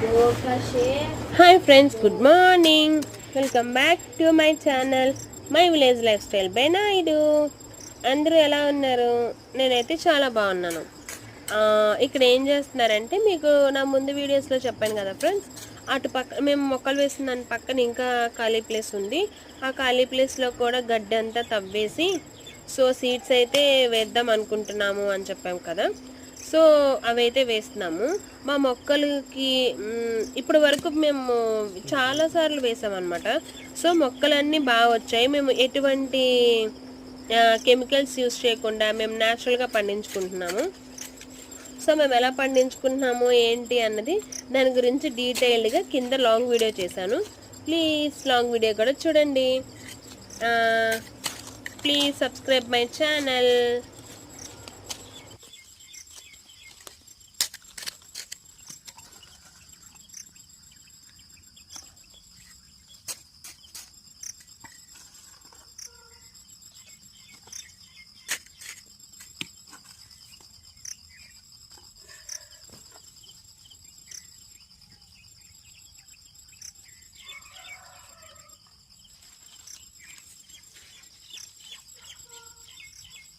Hi friends, good morning. Welcome back to my channel my village life style by Naidu. అందరూ ఎలా ఉన్నారు? నేనైతే చాలా బాగున్నాను. ఇక్కడ ఏం చేస్తున్నారంటే, మీకు నా ముందు వీడియోస్లో చెప్పాను కదా ఫ్రెండ్స్, అటు పక్క మేము మొక్కలు వేసిన దాని పక్కన ఇంకా ఖాళీ ప్లేస్ ఉంది. ఆ ఖాళీ ప్లేస్లో కూడా గడ్డి అంతా తవ్వేసి సో సీడ్స్ అయితే వేద్దాం అనుకుంటున్నాము అని చెప్పాము కదా. సో అవైతే వేస్తున్నాము. మా మొక్కలకి ఇప్పటి వరకు మేము చాలాసార్లు వేసామన్నమాట. సో మొక్కలన్నీ బాగా వచ్చాయి. మేము ఎటువంటి కెమికల్స్ యూస్ చేయకుండా మేము న్యాచురల్గా పండించుకుంటున్నాము. సో మేము ఎలా పండించుకుంటున్నాము ఏంటి అన్నది దాని గురించి డీటెయిల్డ్గా కింద లాంగ్ వీడియో చేశాను. ప్లీజ్ లాంగ్ వీడియో కూడా చూడండి. Please subscribe my channel.